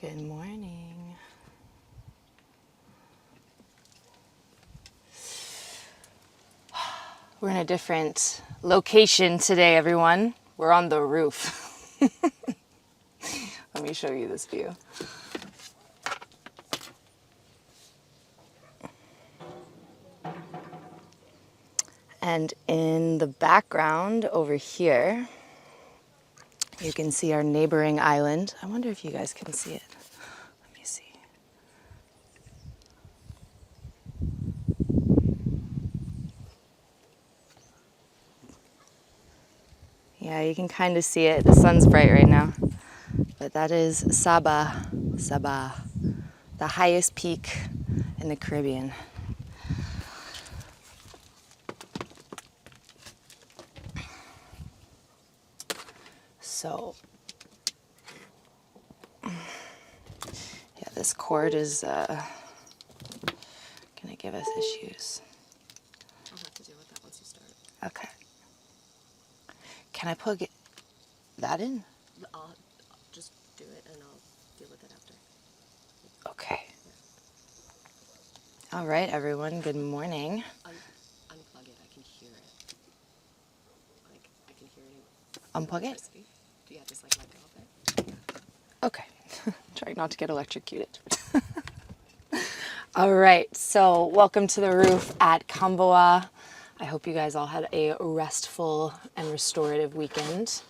Good morning. We're in a different location today, everyone. We're on the roof. Let me show you this view. And in the background over here, you can see our neighboring island. I wonder if you guys can see it. Let me see. Yeah, you can kind of see it. The sun's bright right now. But that is Sabah, the highest peak in the Caribbean. So, yeah, this cord is gonna give us issues. I'll have to deal with that once you start. Okay. Can I plug that in? I'll just do it and I'll deal with it after. Okay. All right, everyone, good morning. Unplug it, I can hear it. Like, I can hear it. Unplug it? Yeah, just like let go of it. Okay. Trying not to get electrocuted. All right, so welcome to the roof at Kamboa. I hope you guys all had a restful and restorative weekend.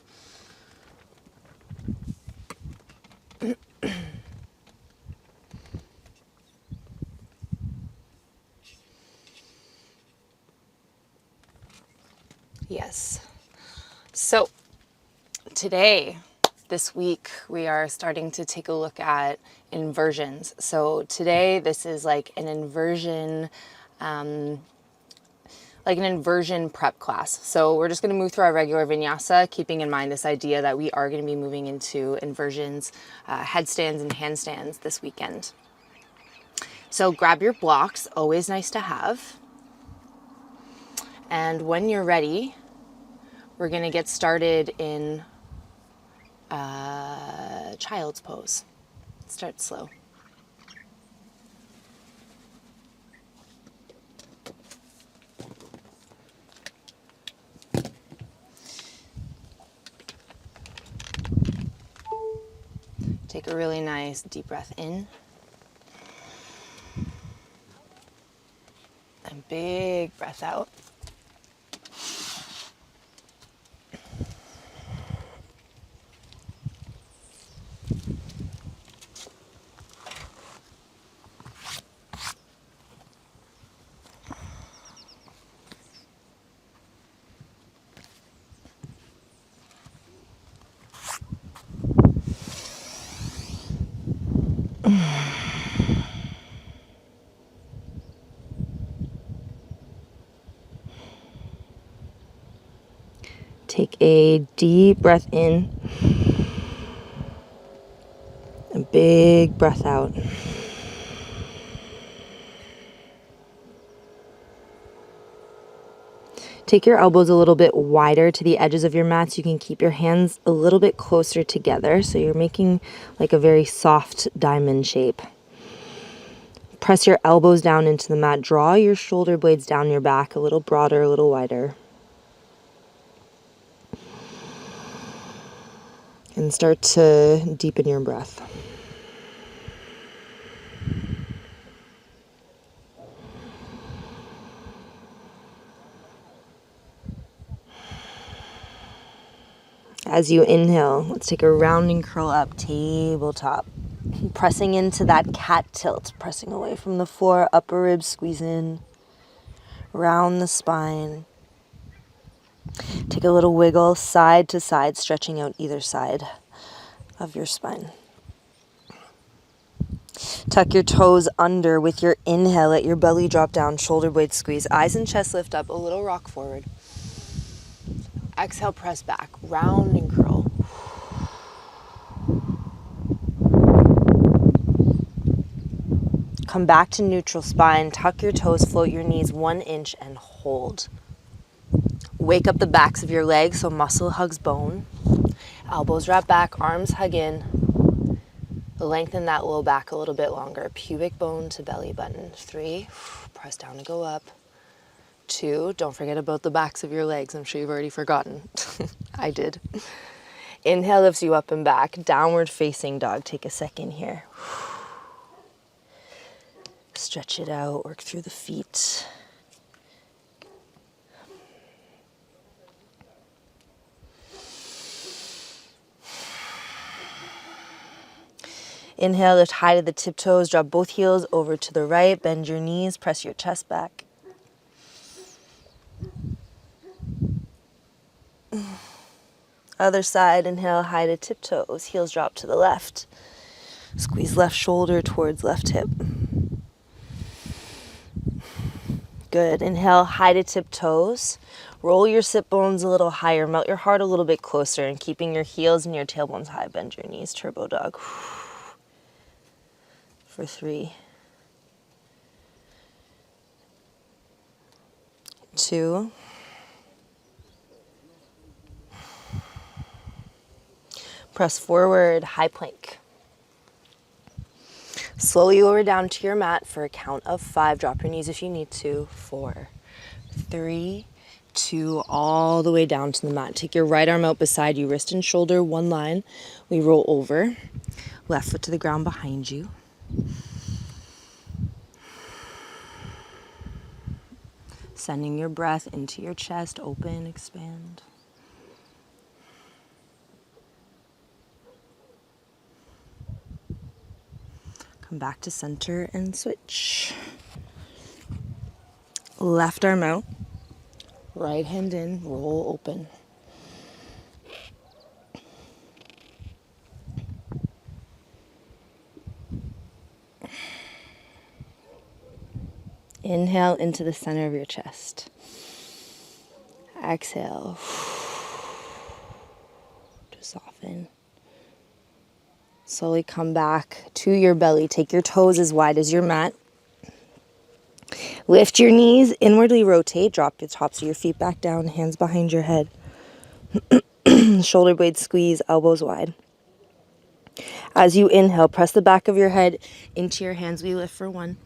Yes. So today, this week, we are starting to take a look at inversions. So today, this is like an inversion prep class. So we're just going to move through our regular vinyasa, keeping in mind this idea that we are going to be moving into inversions, headstands and handstands this weekend. So grab your blocks, always nice to have. And when you're ready, we're going to get started in child's pose. Start slow. Take a really nice deep breath in. And big breath out. Take a deep breath in, a big breath out. Take your elbows a little bit wider to the edges of your mats. You can keep your hands a little bit closer together, so you're making like a very soft diamond shape. Press your elbows down into the mat. Draw your shoulder blades down your back a little broader, a little wider. And start to deepen your breath. As you inhale, let's take a rounding curl up, tabletop. Pressing into that cat tilt, pressing away from the floor, upper ribs squeeze in, round the spine. Take a little wiggle side to side, stretching out either side of your spine. Tuck your toes under with your inhale. Let your belly drop down, shoulder blades squeeze, eyes and chest lift up, a little rock forward. Exhale, press back, round and curl. Come back to neutral spine, tuck your toes, float your knees 1 inch and hold. Wake up the backs of your legs so muscle hugs bone. Elbows wrap back, arms hug in. Lengthen that low back a little bit longer. Pubic bone to belly button. 3, press down to go up. 2, don't forget about the backs of your legs. I'm sure you've already forgotten. I did. Inhale lifts you up and back. Downward facing dog. Take a second here. Stretch it out, work through the feet. Inhale, lift high to the tiptoes, drop both heels over to the right, bend your knees, press your chest back. Other side, inhale, high to tiptoes, heels drop to the left. Squeeze left shoulder towards left hip. Good, inhale, high to tiptoes. Roll your sit bones a little higher, melt your heart a little bit closer, and keeping your heels and your tailbones high, bend your knees, turbo dog. For 3, 2, press forward, high plank. Slowly lower down to your mat for a count of 5. Drop your knees if you need to. 4, 3, 2, all the way down to the mat. Take your right arm out beside you, wrist and shoulder, one line. We roll over, left foot to the ground behind you. Sending your breath into your chest, open, expand. Come back to center and switch. Left arm out, right hand in, roll open. Inhale into the center of your chest. Exhale to soften. Slowly come back to your belly. Take your toes as wide as your mat. Lift your knees, inwardly rotate. Drop the tops of your feet back down, hands behind your head. Shoulder blades squeeze, elbows wide. As you inhale, press the back of your head into your hands. We lift for 1.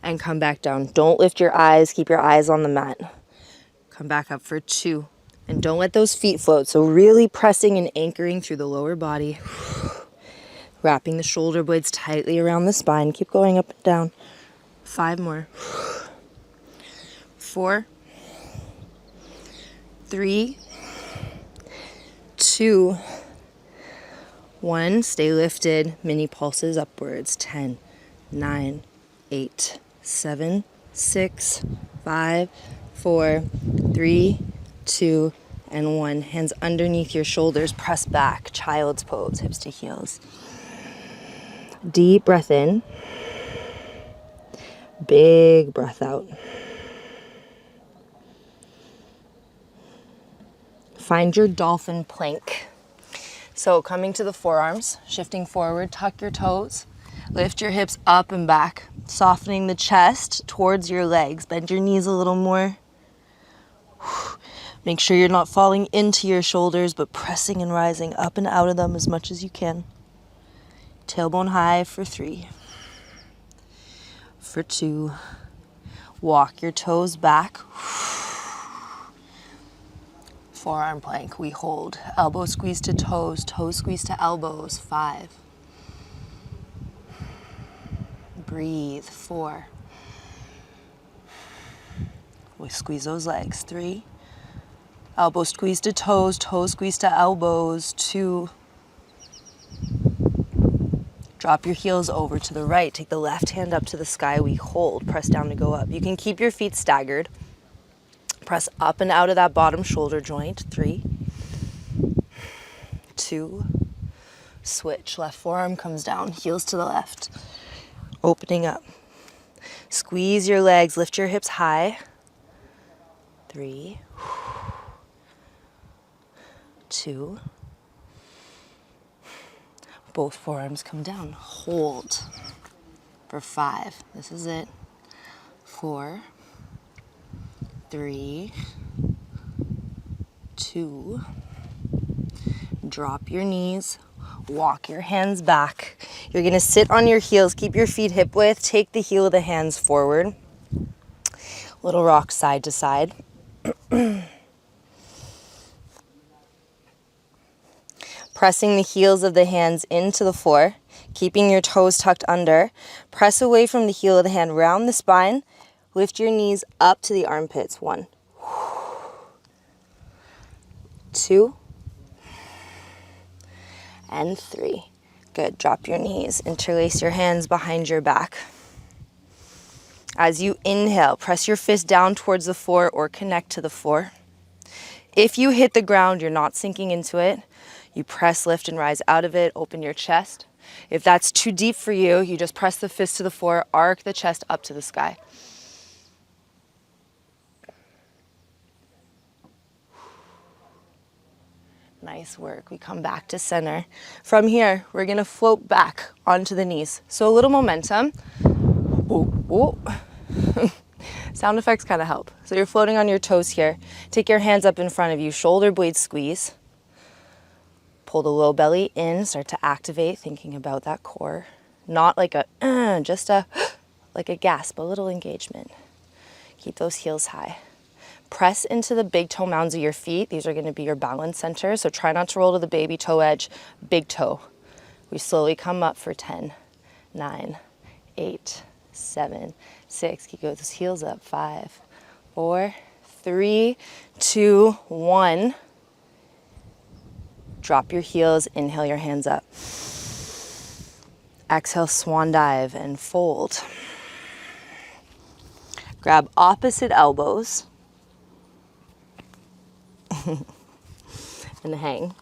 And come back down. Don't lift your eyes. Keep your eyes on the mat. Come back up for 2. And don't let those feet float. So really pressing and anchoring through the lower body. Wrapping the shoulder blades tightly around the spine. Keep going up and down. 5 more. 4, 3, 2, 1. Stay lifted. Mini pulses upwards. 10, 9, 8, 7, 6, 5, 4, 3, 2, and 1. Hands underneath your shoulders. Press back. Child's pose. Hips to heels. Deep breath in. Big breath out. Find your dolphin plank. So coming to the forearms, shifting forward, tuck your toes. Lift your hips up and back, softening the chest towards your legs. Bend your knees a little more. Make sure you're not falling into your shoulders, but pressing and rising up and out of them as much as you can. Tailbone high for 3. For 2. Walk your toes back. Forearm plank, we hold. Elbow squeeze to toes, toes squeeze to elbows. 5. Breathe. 4. We squeeze those legs. 3. Elbow squeeze to toes, toes squeeze to elbows. 2. Drop your heels over to the right. Take the left hand up to the sky. We hold. Press down to go up. You can keep your feet staggered. Press up and out of that bottom shoulder joint. 3, 2. Switch. Left forearm comes down. Heels to the left. Opening up. Squeeze your legs. Lift your hips high. 3, 2. Both forearms come down. Hold for 5. This is it. 4, 3, 2. Drop your knees. Walk your hands back. You're gonna sit on your heels, keep your feet hip width, take the heel of the hands forward. Little rock side to side. Pressing the heels of the hands into the floor, keeping your toes tucked under. Press away from the heel of the hand, round the spine. Lift your knees up to the armpits. 1, 2, and 3. Good. Drop your knees. Interlace your hands behind your back. As you inhale, press your fist down towards the floor or connect to the floor. If you hit the ground, you're not sinking into it. You press, lift, and rise out of it. Open your chest. If that's too deep for you, you just press the fist to the floor, arc the chest up to the sky. Nice work. We come back to center. From here, we're going to float back onto the knees. So a little momentum. Ooh, ooh. Sound effects kind of help. So you're floating on your toes here. Take your hands up in front of you. Shoulder blade squeeze. Pull the low belly in. Start to activate, thinking about that core. Not like a, just a, like a gasp, a little engagement. Keep those heels high. Press into the big toe mounds of your feet. These are going to be your balance centers. So try not to roll to the baby toe edge. Big toe. We slowly come up for 10, 9, 8, 7, 6. Keep those heels up. 5, 4, 3, 2, 1. Drop your heels. Inhale your hands up. Exhale, swan dive and fold. Grab opposite elbows and hang.